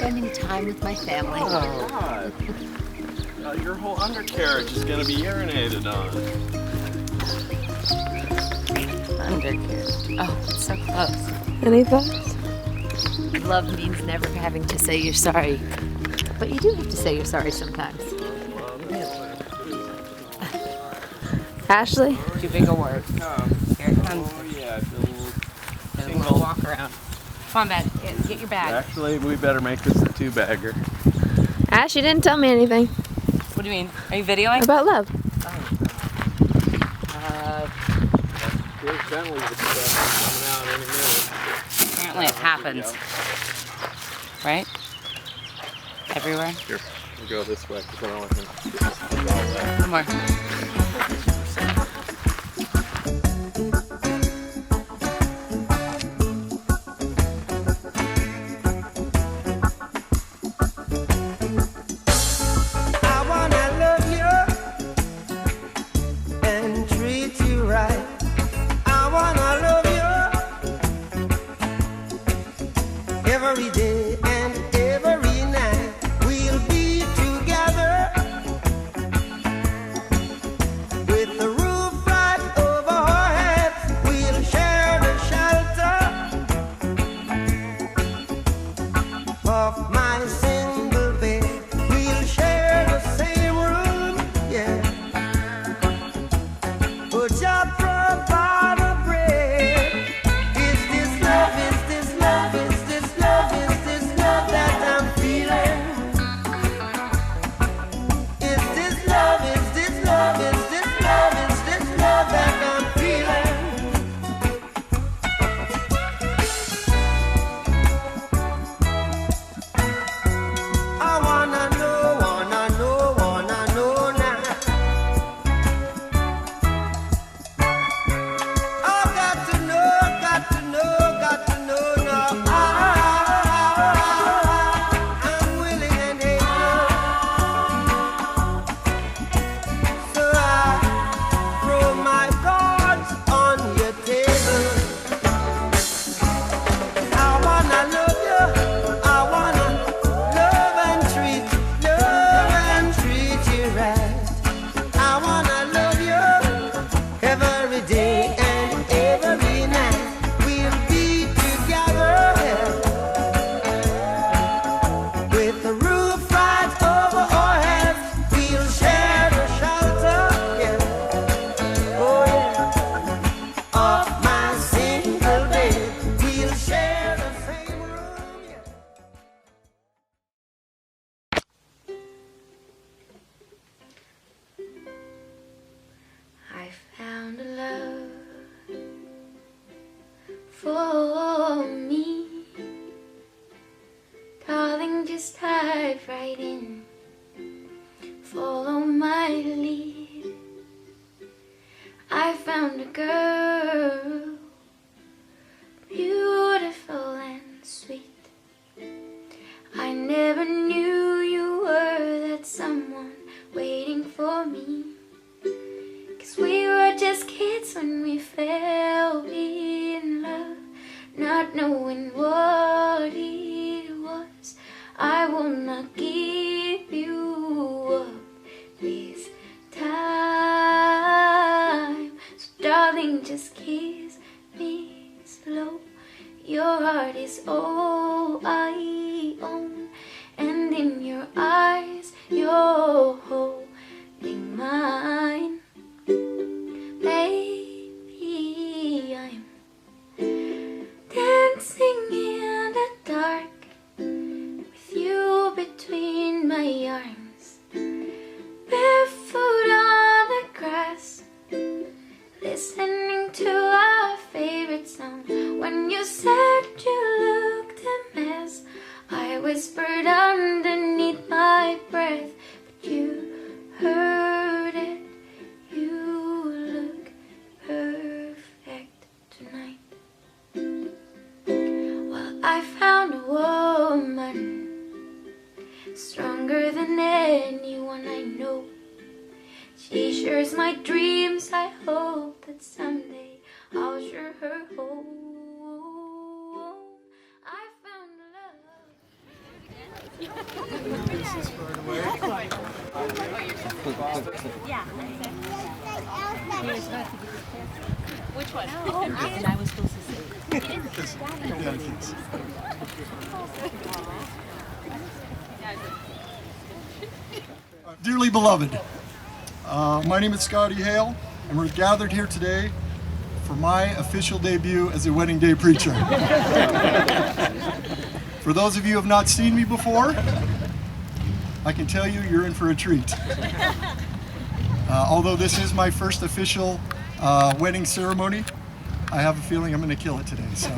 spending time with my family. Oh, God. Your whole undercarriage is going to be urinated on. Undercarriage. Oh, it's so close. Any thoughts? Love means never having to say you're sorry. But you do have to say you're sorry sometimes. Ashley? Too big a word. Here it comes. Oh, yeah. A little walk around. Come on, Ben. Get your bag. Actually, we better make this a two-bagger. Ash, you didn't tell me anything. What do you mean? Are you videoing? About love. Here's Bentley's coming out any minute. Apparently it happens. Right? Everywhere? Here, we'll go this way because I don't want him to get this all wet. One more. Every day and every night we'll be together with the roof right over our heads. We'll share the shelter of my single bed. We'll share the same room, yeah. Put your provide a bread. Is this love? Is this love? Is this love? Is this love that I'm feeling? Is this love? Is this love? Is this love? Is this love that I'm feeling? I wanna know now. I got to know now. I'm willing and able. So I throw my cards on your table. I wanna love you. I wanna love and treat you right. I wanna love you every day and every night. We'll be together with the roof right over our heads. We'll share the shelter, yeah. Oh yeah, of my single bed. We'll share the same room, yeah. I found a love for me. Darling, just dive right in. Follow my lead. I found a girl, beautiful and sweet. I never knew you were that someone waiting for me. 'Cause we were just kids when we fell in love, not knowing what it was. I will not give you up this time. So darling, just kiss me slow. Your heart is all I own, and in your eyes you're holding mine. Baby, I'm dancing in the dark with you between my arms, barefoot on the grass, listening to our favorite song. When you said you looked a mess, I whispered underneath my breath, but you heard it. You look perfect tonight. Well, I found a woman stronger than anyone I know. She shares my dreams. I hope that someday I'll share her home. I found love. Dearly beloved, my name is Scotty Hale, and we're gathered here today for my official debut as a wedding day preacher. For those of you who have not seen me before, I can tell you you're in for a treat. Although this is my first official wedding ceremony, I have a feeling I'm going to kill it today. So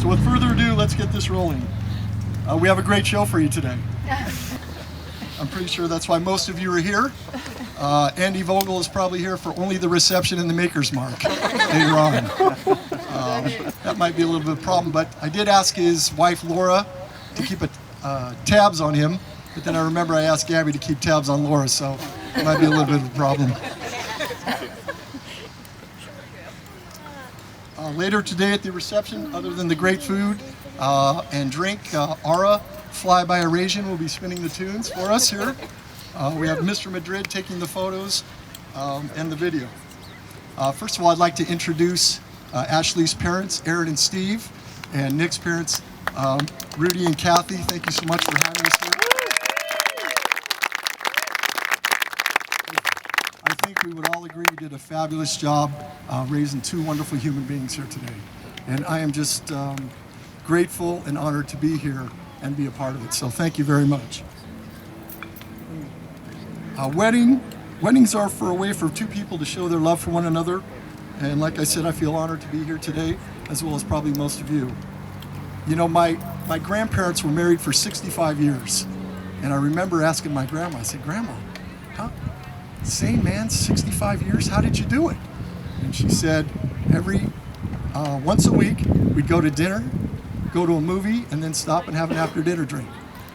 with further ado, let's get this rolling. We have a great show for you today. I'm pretty sure that's why most of you are here. Andy Vogel is probably here for only the reception and the Maker's Mark later on. That might be a little bit of a problem, but I did ask his wife Laura to keep tabs on him, but then I remember I asked Gabby to keep tabs on Laura, so it might be a little bit of a problem. Later today at the reception, other than the great food and drink, Ara Fly by Eurasian will be spinning the tunes for us here. We have Mr. Madrid taking the photos and the video. First of all, I'd like to introduce Ashley's parents, Aaron and Steve, and Nik's parents, Rudy and Kathy. Thank you so much for having us here. I think we would all agree you did a fabulous job raising two wonderful human beings here today. And I am just grateful and honored to be here and be a part of it. So thank you very much. Weddings are a way for two people to show their love for one another. And like I said, I feel honored to be here today, as well as probably most of you. You know, my grandparents were married for 65 years. And I remember asking my grandma, I said, Grandma, same man, 65 years, how did you do it? And she said, once a week, we'd go to dinner, go to a movie, and then stop and have an after dinner drink.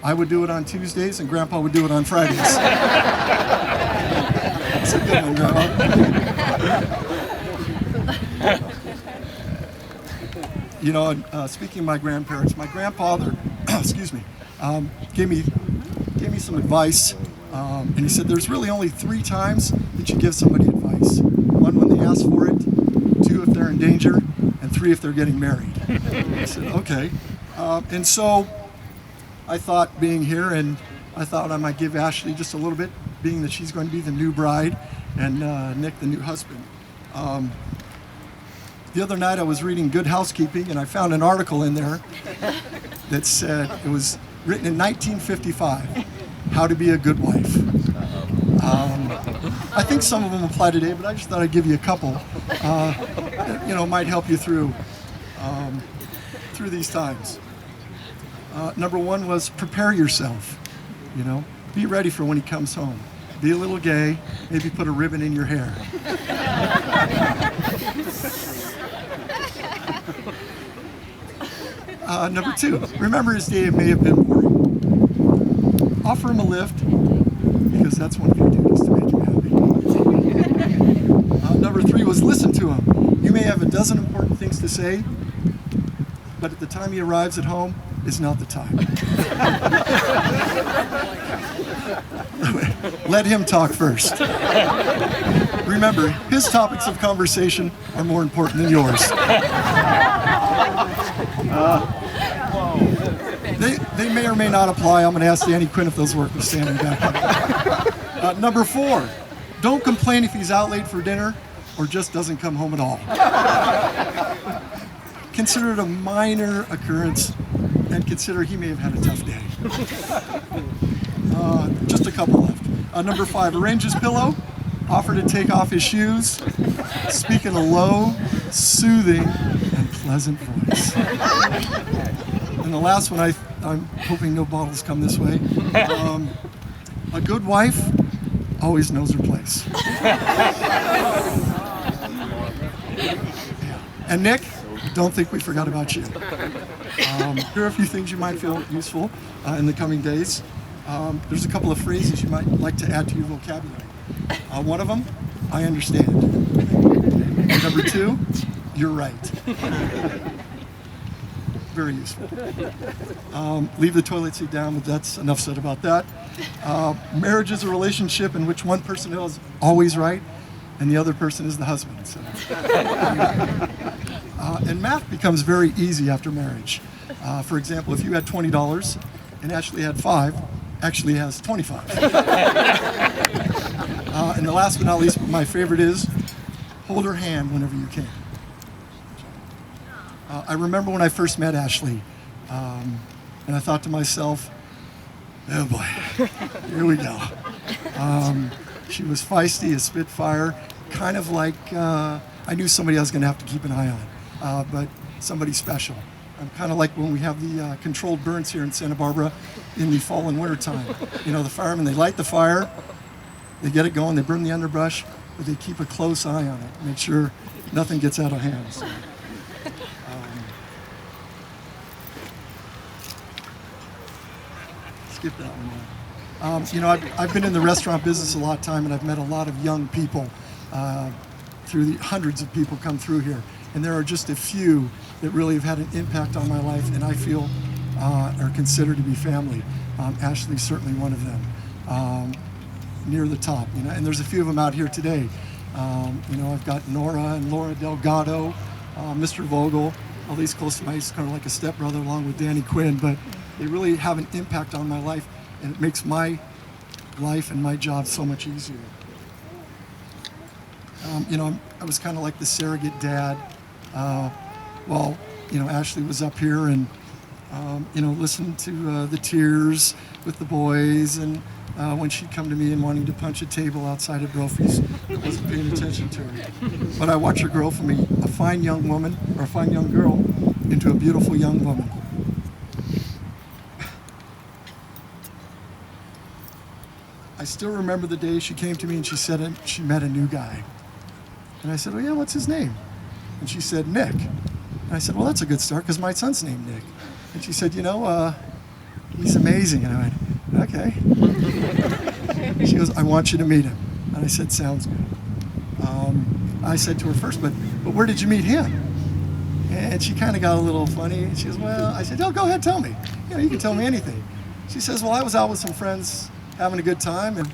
I would do it on Tuesdays, and Grandpa would do it on Fridays. That's a good one, Grandma. You know, speaking of my grandparents, my grandfather, excuse me, gave me some advice, and he said there's really only 3 times that you give somebody advice. 1 when they ask for it, 2 if they're in danger, and 3 if they're getting married. I said, okay. And so I thought being here, and I thought I might give Ashley just a little bit, being that she's going to be the new bride, and Nik the new husband. The other night I was reading Good Housekeeping, and I found an article in there that said, it was written in 1955, How to Be a Good Wife. I think some of them apply today, but I just thought I'd give you a couple. Might help you through these times. Number 1 was prepare yourself. Be ready for when he comes home. Be a little gay, maybe put a ribbon in your hair. Number 2, remember his day may have been boring. Offer him a lift, because that's one of your duties to make him happy. Number 3 was listen to him. You may have a dozen important things to say, but at the time he arrives at home is not the time. Let him talk first. Remember, his topics of conversation are more important than yours. They may or may not apply. I'm going to ask Danny Quinn if those work with standing back. Number 4, don't complain if he's out late for dinner or just doesn't come home at all. Consider it a minor occurrence, and consider he may have had a tough day. Just a couple left. Number 5, arrange his pillow, offer to take off his shoes, speak in a low, soothing, and pleasant voice. And the last one, I'm hoping no bottles come this way. A good wife always knows her place. And Nik, don't think we forgot about you. Here are a few things you might feel useful in the coming days. There's a couple of phrases you might like to add to your vocabulary. One of them, I understand. Number 2, you're right. very useful. Leave the toilet seat down, but that's enough said about that. Marriage is a relationship in which one person is always right and the other person is the husband. So. And math becomes very easy after marriage. For example, if you had $20 and Ashley had 5, Ashley has 25. And the last but not least, my favorite is hold her hand whenever you can. I remember when I first met Ashley, and I thought to myself, oh boy, here we go. She was feisty, a spitfire, kind of like I knew somebody I was going to have to keep an eye on, but somebody special. I'm kind of like when we have the controlled burns here in Santa Barbara in the fall and winter time. You know, the firemen, they light the fire, they get it going, they burn the underbrush, but they keep a close eye on it, make sure nothing gets out of hand. So, skip that one. You know, I've been in the restaurant business a lot of time, and I've met a lot of young people through the hundreds of people come through here. And there are just a few that really have had an impact on my life, and I feel are considered to be family. Ashley's certainly one of them, near the top. You know, and there's a few of them out here today. You know, I've got Nora and Laura Delgado, Mr. Vogel, all these close to my, he's kind of like a stepbrother along with Danny Quinn, but they really have an impact on my life, and it makes my life and my job so much easier. You know, I was kind of like the surrogate dad. While, you know, Ashley was up here and, you know, listened to the tears with the boys, and when she'd come to me and wanting to punch a table outside of Brophy's, I wasn't paying attention to her. But I watched her grow from a fine young woman, or a fine young girl, into a beautiful young woman. I still remember the day she came to me and she said she met a new guy. And I said, oh yeah, what's his name? And she said, Nick. And I said, well, that's a good start because my son's named Nick. And she said, you know, he's amazing. And I went, okay. She goes, I want you to meet him. And I said, sounds good. I said to her first, but where did you meet him? And she kind of got a little funny. She goes, well, I said, oh, go ahead, tell me. You know, you can tell me anything. She says, well, I was out with some friends having a good time and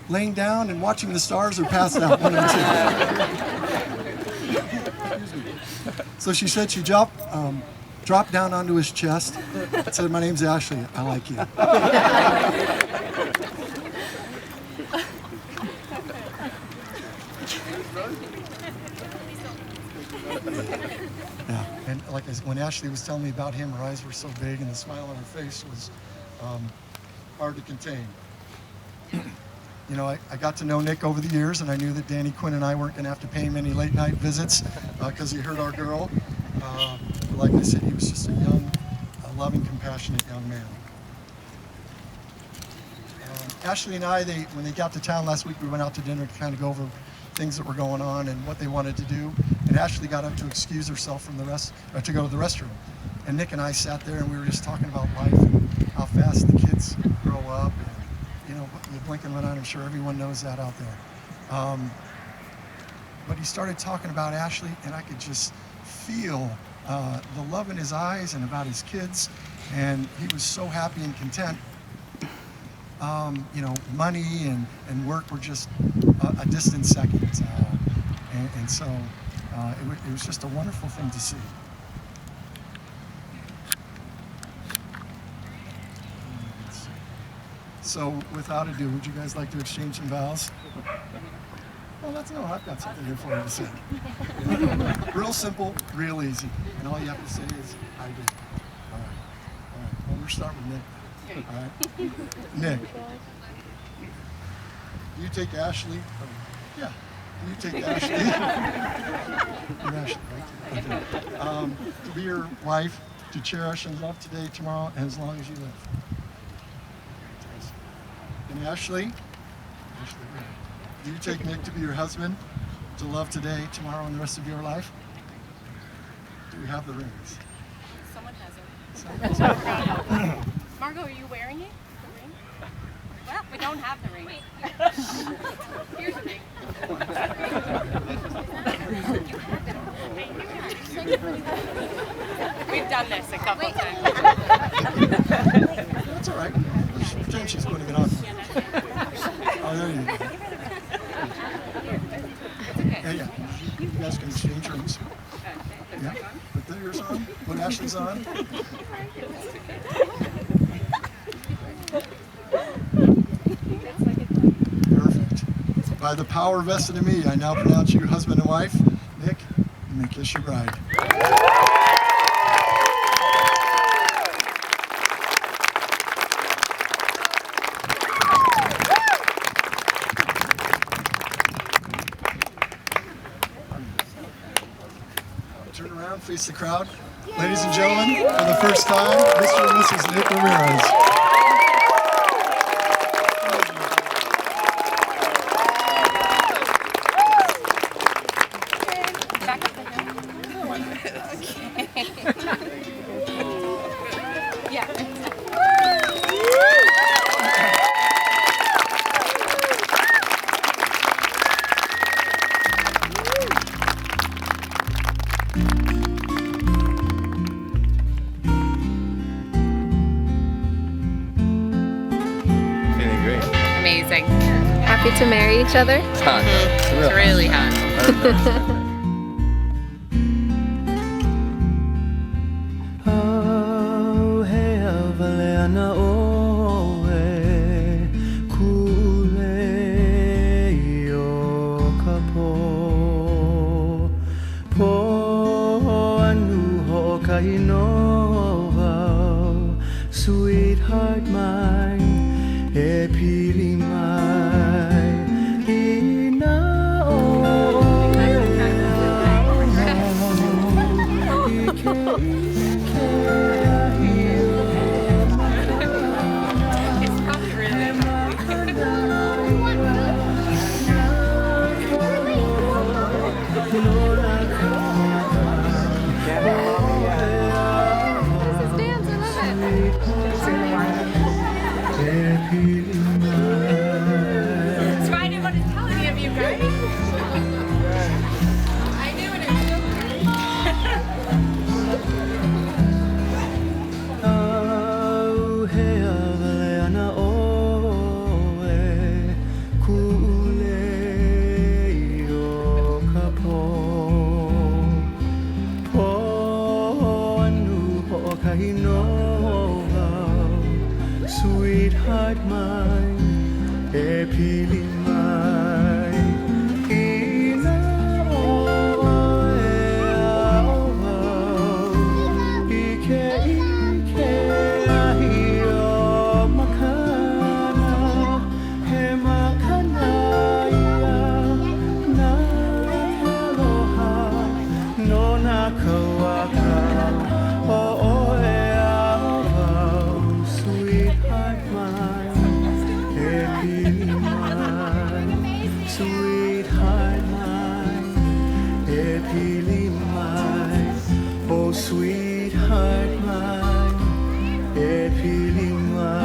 laying down and watching the stars or passed out, one of the two. So she said she dropped down onto his chest and said, my name's Ashley, I like you. Yeah, and like when Ashley was telling me about him, her eyes were so big and the smile on her face was hard to contain. You know, I got to know Nick over the years, and I knew that Danny Quinn and I weren't going to have to pay him any late night visits because he hurt our girl. Like I said, he was just a young, loving, compassionate young man. Ashley and I, when they got to town last week, we went out to dinner to kind of go over things that were going on and what they wanted to do. And Ashley got up to excuse herself from to go to the restroom. And Nick and I sat there and we were just talking about life and how fast the kids grow up. And, you know, you blink and run out, I'm sure everyone knows that out there. But he started talking about Ashley, and I could just feel the love in his eyes and about his kids, and he was so happy and content. You know, money and work were just a distant second, and so it was just a wonderful thing to see. So, without ado, would you guys like to exchange some vows? Well, I've got something here for you to say. Real simple, real easy. And all you have to say is, I do. All right. Well, we'll start with Nick. All right. Nick. You take Ashley. Yeah. You take Ashley. You're Ashley, right? Okay. To be your wife, to cherish and love today, tomorrow, and as long as you live. And Ashley, do you take Nick to be your husband, to love today, tomorrow, and the rest of your life? Do we have the rings? Someone has it. Margot, are you wearing it? The ring? Well, we don't have the ring. Here's the ring. You have it. done this a couple times. That's all right. Just pretend she's putting it on. Oh, there you go. Yeah. You guys can exchange rooms. Yeah. Put yours on. Put Ashley's on. Perfect. By the power vested in me, I now pronounce you husband and wife. Nick, you may kiss your bride. Turn around, face the crowd. Ladies and gentlemen, for the first time, Mr. and Mrs. Nik Ramirez. Amazing. Happy to marry each other? It's hot. It's really hot. Oh, hey, Valena, oh, hey, kule yo kapo, po anu ho kainova, sweetheart mine, epili mine, ina oh, It's probably really That's why I didn't want to tell any of you guys. I knew it. Oh, hey, Valena, oh, hey, kule yo kapo, po anu ho kainova, sweetheart mine, epili mine, ina oh, ike ahio makana, he makana ia, na aloha, no na kawaka, oh sweetheart mine, epili mine, sweetheart mine, epili mine, oh sweetheart mine, epili mine.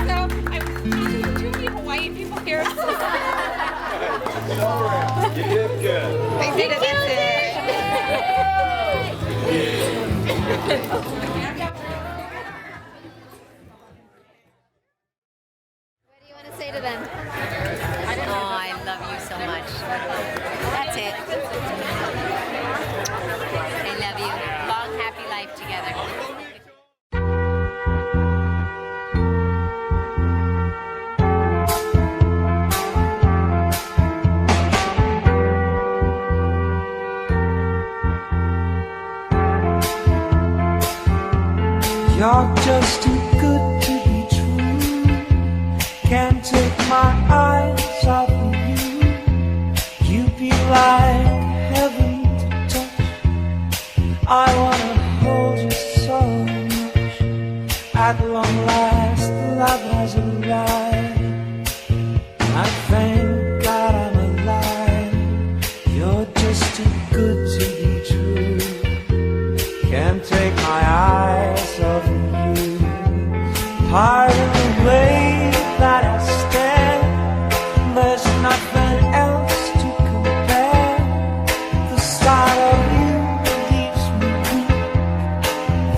So, two Hawaiian people here. You did good. They did it. That's What do you want to say to them? Oh, I love you so much. That's it. I love you. Long, happy life together. You're just too good to be true. Can't take my eyes off of you. You be like heaven to touch. I wanna hold you so much. At long last, love has arrived. I thank God I'm alive. You're just just too good to be true. Can't take my eyes off of you. Part of the way that I stand, there's nothing else to compare. The sight of you leaves me weak.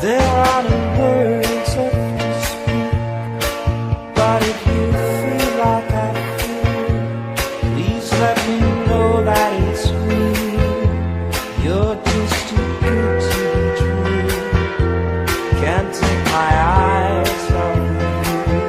There are no words left to speak. But if you feel like I feel, please let me know that it's real. You're just too good to be true. Can't take my eyes off of you.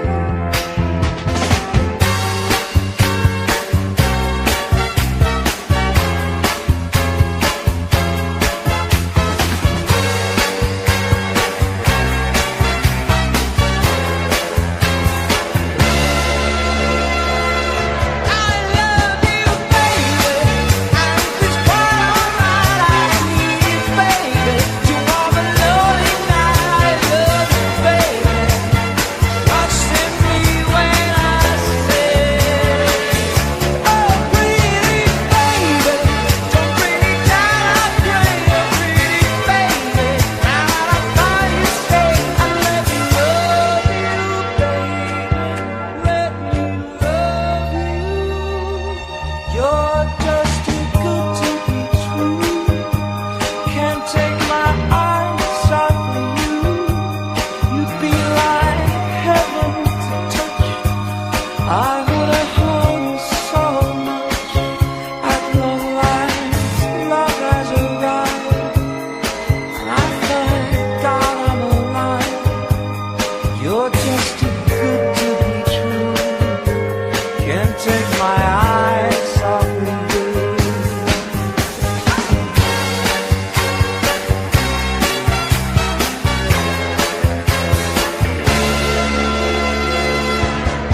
You're just too good to be true. Can't take my eyes off of you. You'd be like heaven to touch. I would have hung so much. At long last, love has arrived, and I thank God I'm alive. You're just too good to be true. Can't take my eyes off of you.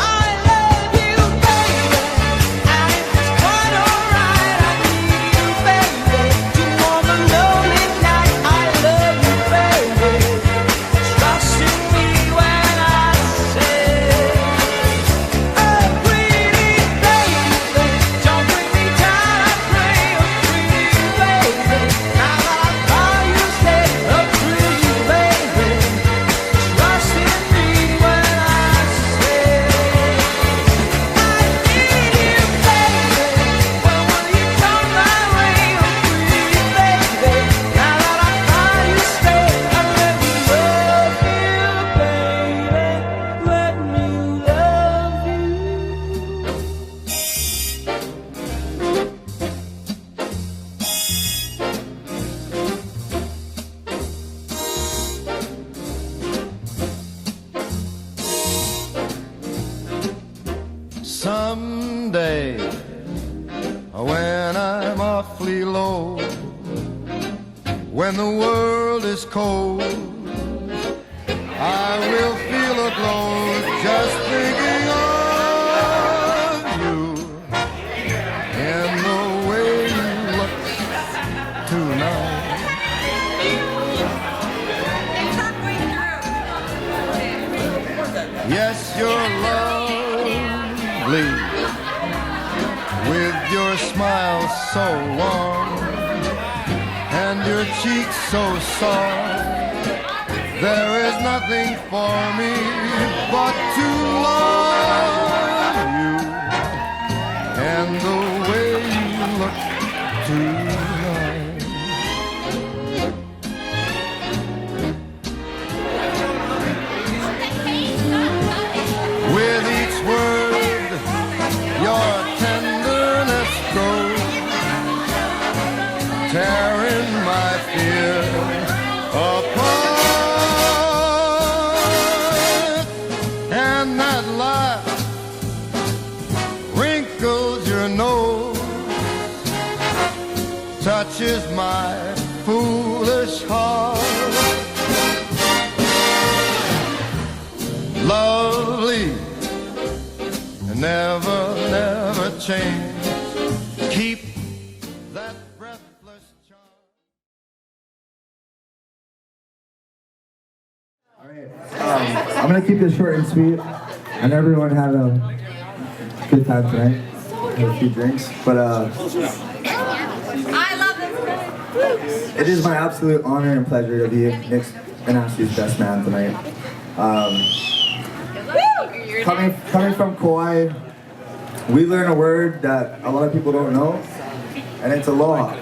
I love you, baby, and it's quite alright. I need you, baby, to warm a lonely night. I love you, baby. Trust in me when I say, oh, pretty baby, don't bring me down. I pray, oh, pretty baby. Now that I found you, say, oh, pretty baby, trust in me when I say, I need you, baby. When will you come my way, oh, pretty baby? Now that I found you, stay. I let me love you, baby. Let me love you. Someday, when I'm awfully low, when the world is cold, I will feel a glow just thinking of you and the way you look tonight. Yes, you're lovely, with your smile so warm and your cheeks so soft. There is nothing for me but to love you and the way you look tonight. With each word, your tenderness grows, tearing my fear apart. And that laugh wrinkles your nose, touches my foolish heart. Lovely, never, never change. Keep that breathless charm. All right, I'm gonna keep this short and sweet, and everyone had a good time tonight. Had a few drinks, but I love the It is my absolute honor and pleasure to be Nik and Ash's best man tonight. Coming from Kauai, we learn a word that a lot of people don't know, and it's aloha.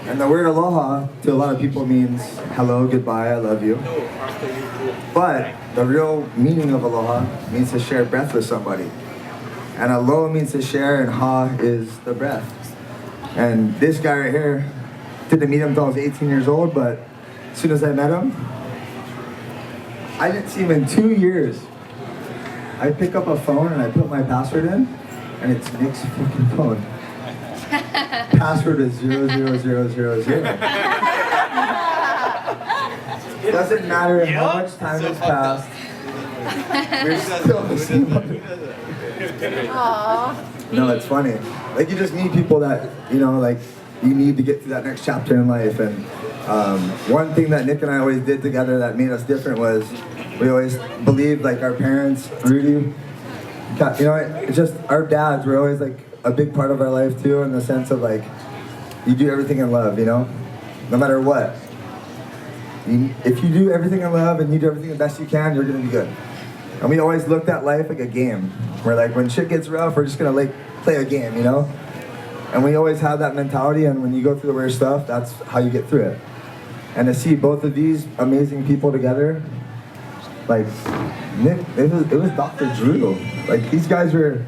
And the word aloha to a lot of people means hello, goodbye, I love you. But the real meaning of aloha means to share breath with somebody. And aloha means to share, and ha is the breath. And this guy right here, didn't meet him until I was 18 years old, but as soon as I met him, I didn't see him in 2 years. I pick up a phone and I put my password in, and it's Nik's fucking phone. Password is 00000. Doesn't matter how much time has passed. We're still the same. No, it's funny. Like, you just meet people that, you know, like, you need to get to that next chapter in life. And one thing that Nik and I always did together that made us different was we always believed, like, our parents, Rudy, you know, it's just our dads were always like a big part of our life too, in the sense of like, you do everything in love, you know, no matter what. If you do everything in love and you do everything the best you can, you're gonna be good. And we always looked at life like a game, where like when shit gets rough, we're just gonna like play a game, you know. And we always have that mentality, and when you go through the weird stuff, that's how you get through it. And to see both of these amazing people together, like Nik, it was Dr. Drew. Like, these guys were,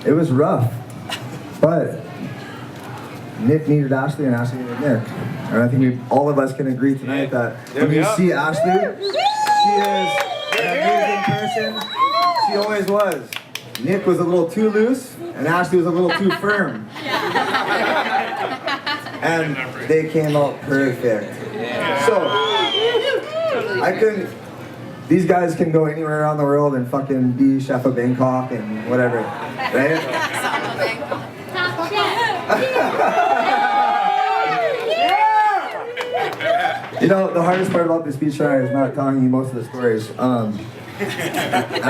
it was rough. But Nik needed Ashley and Ashley needed Nik. And I think all of us can agree tonight that when you see Ashley, she is an amazing person. She always was. Nik was a little too loose, and Ashley was a little too firm. And they came out perfect. So, these guys can go anywhere around the world and fucking be chef of Bangkok and whatever, right? You know, the hardest part about this speech tonight is not telling you most of the stories. I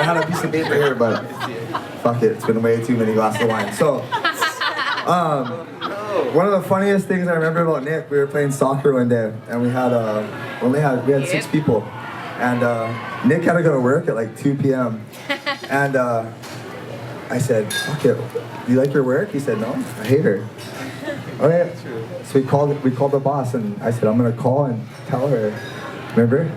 had a piece of paper here, but fuck it, it's been way too many glasses of wine. So, one of the funniest things I remember about Nik, we were playing soccer one day, and we had 6 people, and Nik had to go to work at like 2 p.m. And I said, "Fuck it, do you like your work?" He said, "No, I hate her." Okay, so we called the boss, and I said, "I'm gonna call and tell her." Remember?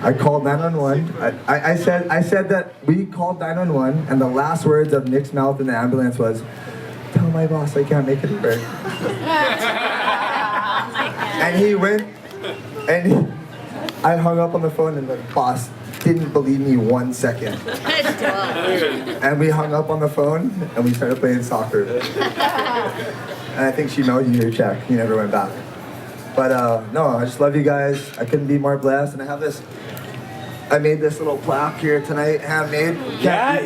I called 911. I said that we called 911, and the last words of Nik's mouth in the ambulance was, "Tell my boss I can't make it to work." And he went, and I hung up on the phone, and the boss didn't believe me 1 second. And we hung up on the phone, and we started playing soccer. And I think she mailed you your check. You never went back. But no, I just love you guys. I couldn't be more blessed. And I made this little plaque here tonight, handmade.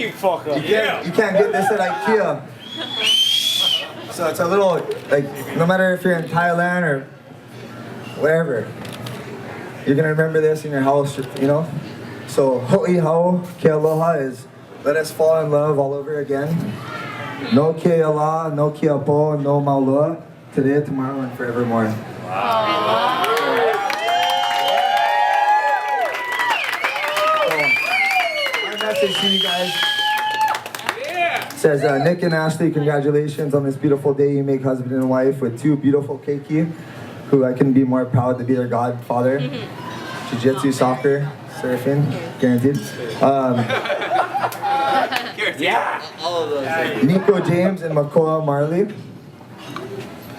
You fucker. You can't get this at IKEA. So it's a little, like, no matter if you're in Thailand or wherever, you're gonna remember this in your house, you know? So, ho'i hau ke aloha is, let us fall in love all over again. No ke ala, no ke apo, no maulua, today, tomorrow, and forevermore. Wow. So, my message to you guys says, Nik and Ashley, congratulations on this beautiful day. You make husband and wife with 2 beautiful keiki, who I couldn't be more proud to be their godfather. Jiu-jitsu, soccer, surfing, guaranteed. All of those. Nico James and Makoa Marley.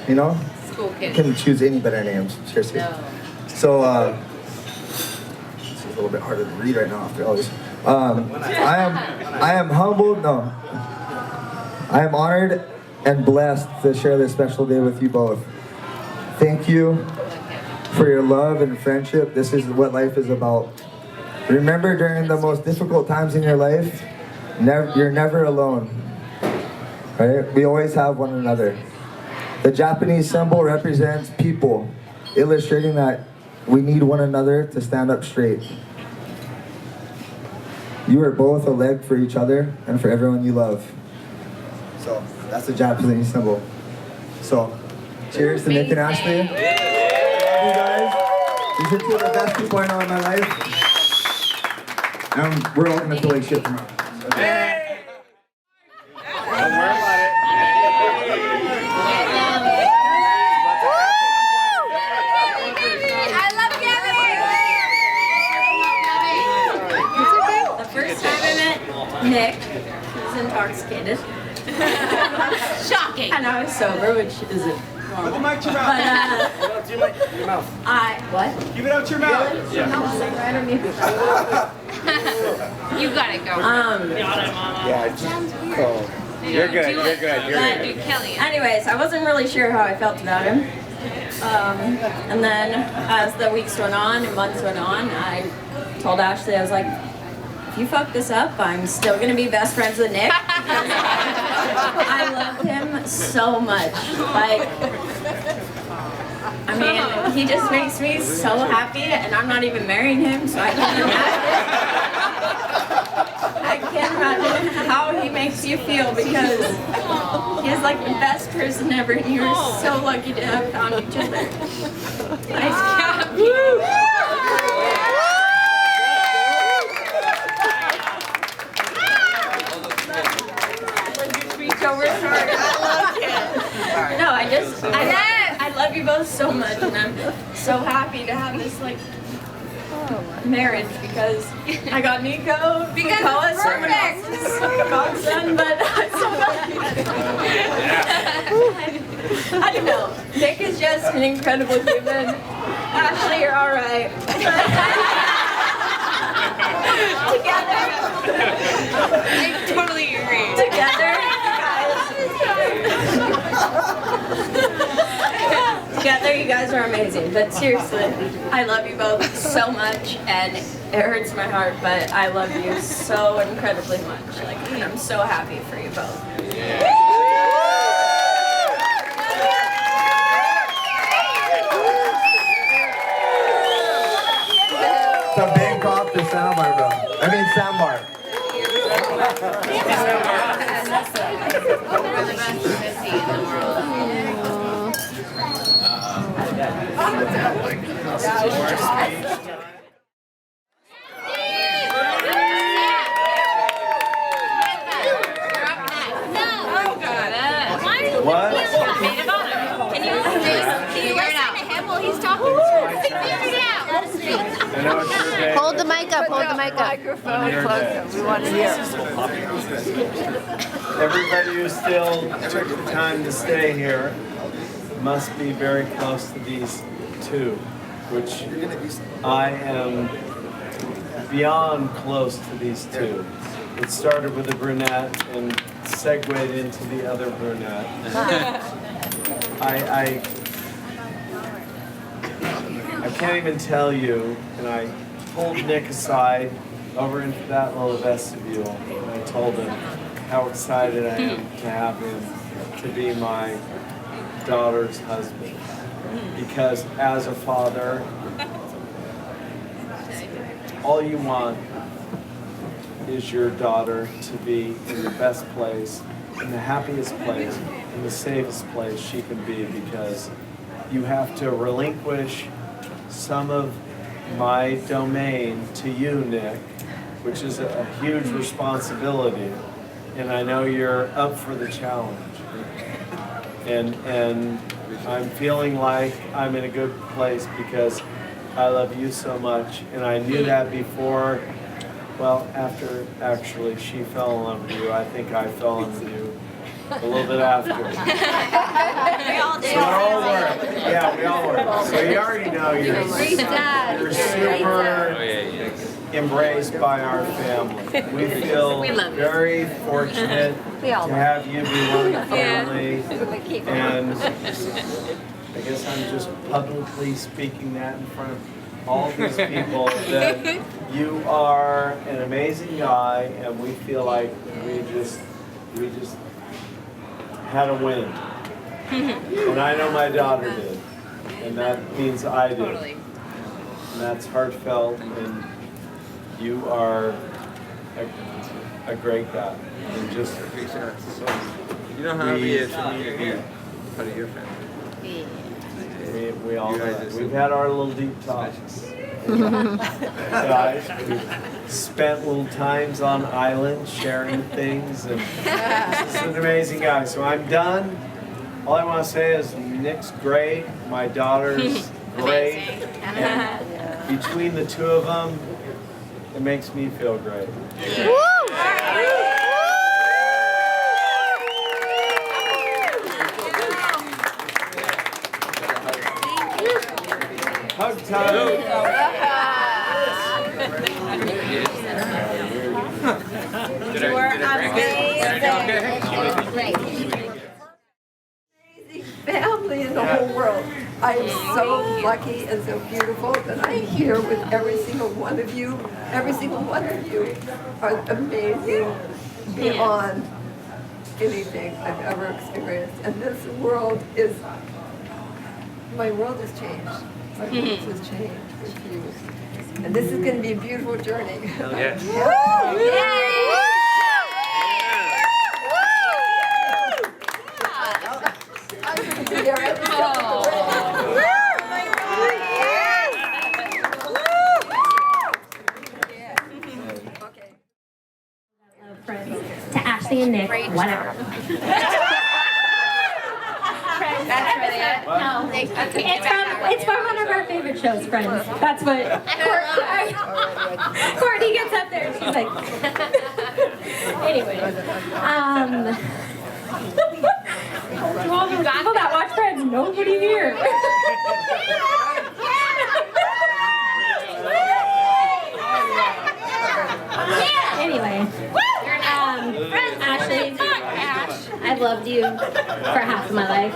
You know? School You kid. couldn't choose any better names, seriously. No. So, this is a little bit harder to read right now after all this. I am humbled, no. I am honored and blessed to share this special day with you both. Thank you for your love and friendship. This is what life is about. Remember, during the most difficult times in your life, you're never alone. Right? We always have one another. The Japanese symbol represents people, illustrating that we need one another to stand up straight. You are both a leg for each other and for everyone you love. So that's the Japanese symbol. So Cheers to Nik and Ashley. Love you guys. These are two of the best people I know in my life. And we're all gonna feel like shit tomorrow. Don't worry about it. I love Gabby. The first time I met Nik, he was intoxicated. Shocking. And I was sober, which isn't Put the normal. mic to your mouth. Put it out to your mouth. What? Give it out to your mouth. Yeah. No, it's like right on me. You gotta go. Yeah, just cool. You're good. You're good. You're But good. Kelly. anyways, I wasn't really sure how I felt about him. And then as the weeks went on and months went on, I told Ashley, I was like, if you fuck this up, I'm still gonna be best friends with Nik. I love him so much. Like, I mean, he just makes me so happy, and I'm not even marrying him, so I can't imagine how he makes you feel, because he's like the best person ever, and you're so lucky to have found each other. Nice cap. No, I love you both so much, and I'm so happy to have this like marriage, because I got Nico because someone else's godson, but I'm so happy. I don't know. Nik is just an incredible human. Ashley, you're all right. Together. I totally agree. Together, together, you guys are amazing. But seriously, I love you both so much, and it hurts my heart, but I love you so incredibly much. Like, and I'm so happy for you both. It's a big pop to soundbar, bro. I mean, soundbar. What? Can you wear it out? He's talking. I know it's your day. Hold the mic up. Hold the mic up. On your day. We want to hear. Everybody who still took the time to stay here must be very close to these two, which I am beyond close to these two. It started with a brunette and segued into the other brunette. I can't even tell you, and I pulled Nik aside over into that little vestibule, and I told him how excited I am to have him to be my daughter's husband. Because as a father, all you want is your daughter to be in the best place, in the happiest place, in the safest place she can be, because you have to relinquish some of my domain to you, Nik, which is a huge responsibility, and I know you're up for the challenge. And I'm feeling like I'm in a good place because I love you so much, and I knew that before. Well, after actually she fell in love with you, I think I fell in love with you a little bit after. We all did. So it all worked. Yeah, we all worked. So you already know you're super embraced by our family. We feel very fortunate to have you be one of the family. And I guess I'm just publicly speaking that in front of all these people, that you are an amazing guy, and we feel like we just had a win. And I know my daughter did, and that means I did. And that's heartfelt, and you are a great guy. And just You know how it is for me to be part of your family. We all know that. We've had our little deep talks. Guys, we've spent little times on islands sharing things, and this is an amazing guy. So I'm done. All I want to say is Nik's great, my daughter's great, and between the two of them, it makes me feel great. Hug time. You are amazing. Family in the whole world. I am so lucky and so beautiful that I'm here with every single one of you. Every single one of you are amazing beyond anything I've ever experienced. And this world is, my world has changed. My world has changed with you. And this is going to be a beautiful journey. Yes. To Ashley and Nik, whatever. That's really it? No. It's from one of our favorite shows, Friends. That's what Courtney gets up there and she's like, anyway. To all the people that watch Friends, nobody here. Anyway, Ashley, I've loved you for half of my life.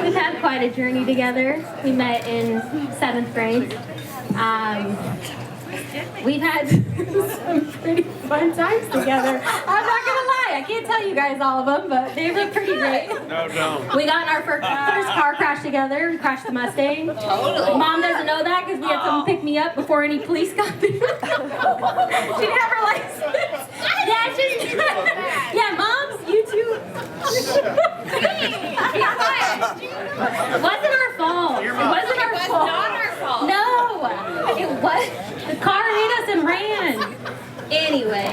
We've had quite a journey together. We met in 7th grade. We've had some pretty fun times together. I'm not gonna lie, I can't tell you guys all of them, but they were pretty great. No, don't. We got in our first car crash together. We crashed the Mustang. Totally. Mom doesn't know that because we had someone pick me up before any police got there. She didn't have her license. Yeah, yeah, Moms, you too. It wasn't our fault. It wasn't our fault. Not our fault. No, it was. The car hit us and ran. Anyway.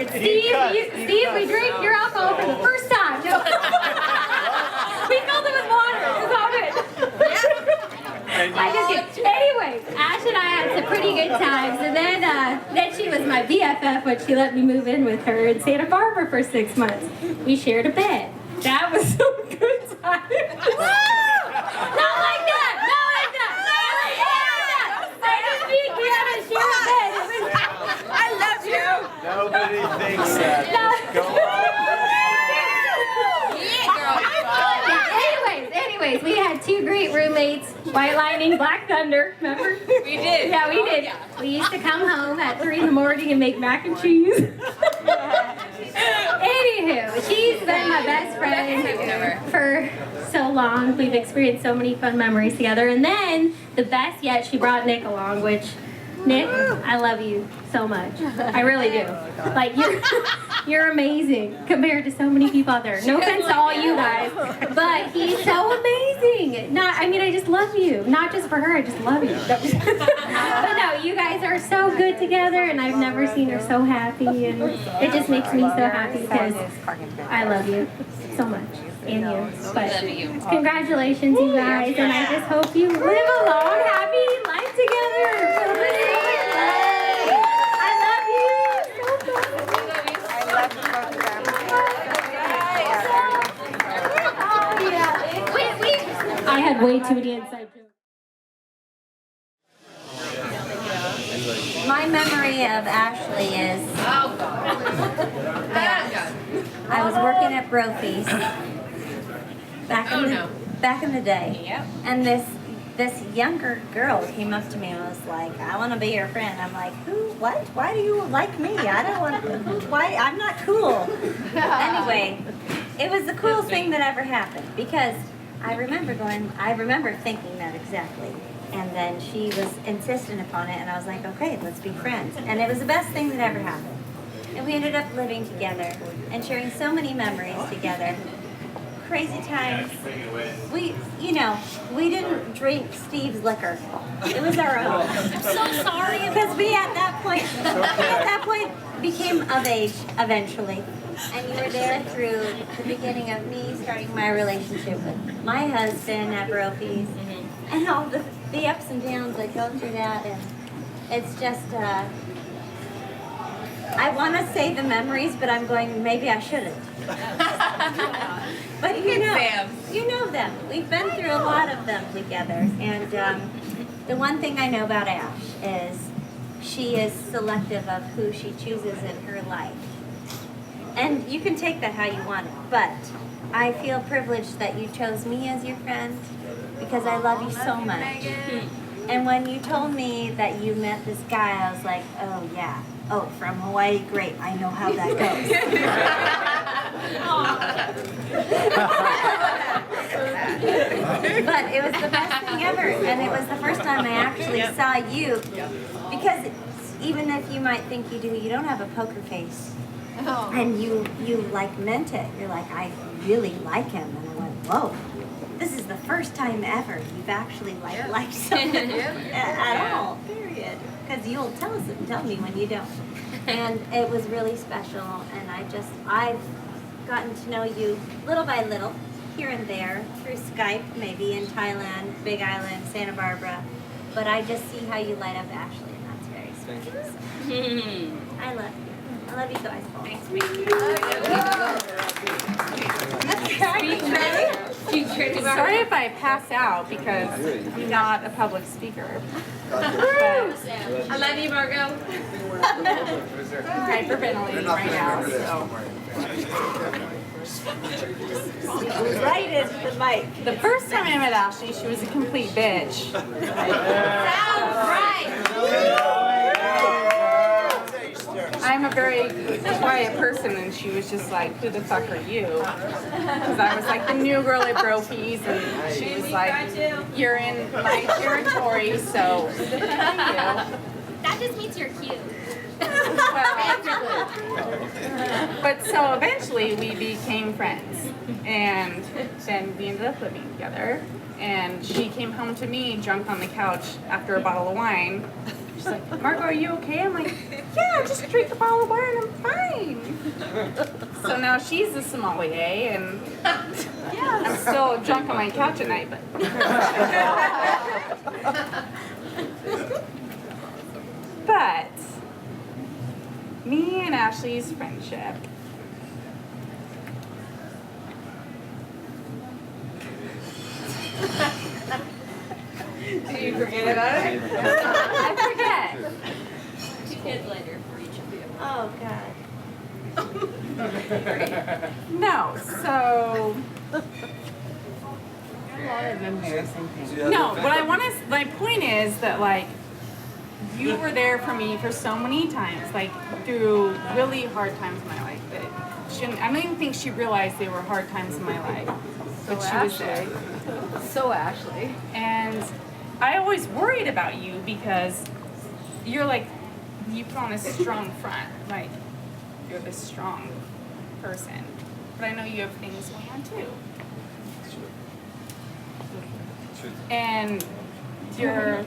Steve, we drank your alcohol for the first time. No. We filled it with water. It was all good. I just kidding. Anyways, Ash and I had some pretty good times, and then she was my BFF when she let me move in with her in Santa Barbara for 6 months. We shared a bed. That was some good times. Not like that. Not like that. I just mean we had to share a bed. I love you. Nobody thinks that. Go on. Anyways, we had 2 great roommates, White Lightning, Black Thunder, remember? We did. Yeah, we did. We used to come home at 3 in the morning and make mac and cheese. Anywho, she's been my best friend for so long. We've experienced so many fun memories together. And then, the best yet, she brought Nik along, which, Nik, I love you so much. I really do. Like, you're amazing compared to so many people out there. No offense to all you guys, but he's so amazing. I just love you. Not just for her, I just love you. But no, you guys are so good together, and I've never seen her so happy, and it just makes me so happy because I love you so much. And you. But congratulations, you guys, and I just hope you live a long, happy life together. I had way too many inside jokes. My memory of Ashley is that I was working at Brophy's back in the day. Yep. And this younger girl came up to me and was like, I want to be your friend. I'm like, who? What? Why do you like me? I don't want to. Why? I'm not cool. Anyway, it was the coolest thing that ever happened because I remember thinking that exactly. And then she was insistent upon it, and I was like, okay, let's be friends. And it was the best thing that ever happened. And we ended up living together and sharing so many memories together. Crazy times. We didn't drink Steve's liquor. It was our own. I'm so sorry. Because we at that point became of age eventually. And you were there through the beginning of me starting my relationship with my husband at Brophy's. And all the ups and downs that go through that. And it's just, I want to say the memories, but I'm going, maybe I shouldn't. But you know them. We've been through a lot of them together. And the one thing I know about Ash is she is selective of who she chooses in her life. And you can take that how you want it, but I feel privileged that you chose me as your friend because I love you so much. And when you told me that you met this guy, I was like, oh yeah. Oh, from Hawaii, great. I know how that goes. But it was the best thing ever, and it was the first time I actually saw you. Because even if you might think you do, you don't have a poker face. And you like meant it. You're like, I really like him. And I went, whoa. This is the first time ever you've actually liked someone at all, period. Because you'll tell me when you don't. And it was really special, and I've gotten to know you little by little, here and there, through Skype, maybe in Thailand, Big Island, Santa Barbara. But I just see how you light up Ashley, and that's very special. So, I love you. I love you guys both. Thanks, Sorry if I pass out because I'm not a public speaker. I love you, Margot. I'm hyperventilating right now, so. Right into the mic. The first time I met Ashley, she was a complete bitch. Sounds right. I'm a very quiet person, and she was just like, who the fuck are you? Because I was like the new girl at Brophy's, and she was like, you're in my territory, so who the fuck are you? That just means you're cute. But so eventually we became friends, and then we ended up living together, and she came home to me drunk on the couch after a bottle of wine. She's like, Margo, are you okay? I'm like, yeah, just drink a bottle of wine, I'm fine. So now she's a sommelier, and I'm still drunk on my couch at night, but. But me and Ashley's friendship. Do you forget about it? I forget. 2 kids later for each of you. Oh, God. No, so. No, what I want to. My point is that, like, you were there for me for so many times, like, through really hard times in my life that I don't even think she realized they were hard times in my life. But she was there. So Ashley. And I always worried about you because you're like, you put on this strong front, like, you're this strong person. But I know you have things going on too. And you're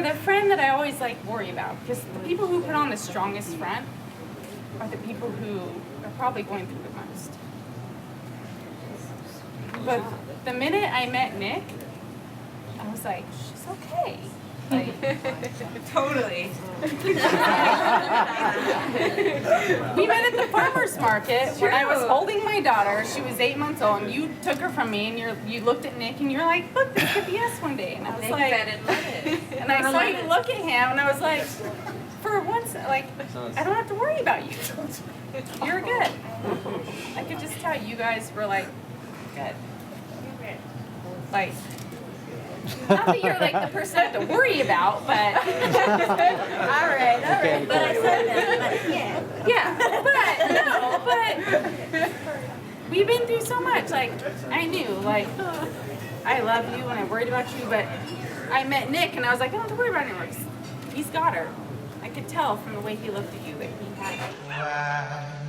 the friend that I always like worry about, because the people who put on the strongest front are the people who are probably going through the most. But the minute I met Nik, I was like, she's okay. Like, totally. We met at the farmer's market when I was holding my daughter. She was 8 months old, and you took her from me, and you looked at Nik, and you're like, look, this could be us one day. And I was like, and I saw you look at him, and I was like, for once, like, I don't have to worry about you. You're good. I could just tell you guys were like, good. Like, not that you're like the person I have to worry about, but all right. But I said that, but yeah. But we've been through so much. Like, I knew, like, I love you and I worried about you, but I met Nik and I was like, I don't have to worry about anymore. He's got her. I could tell from the way he looked at you that he had.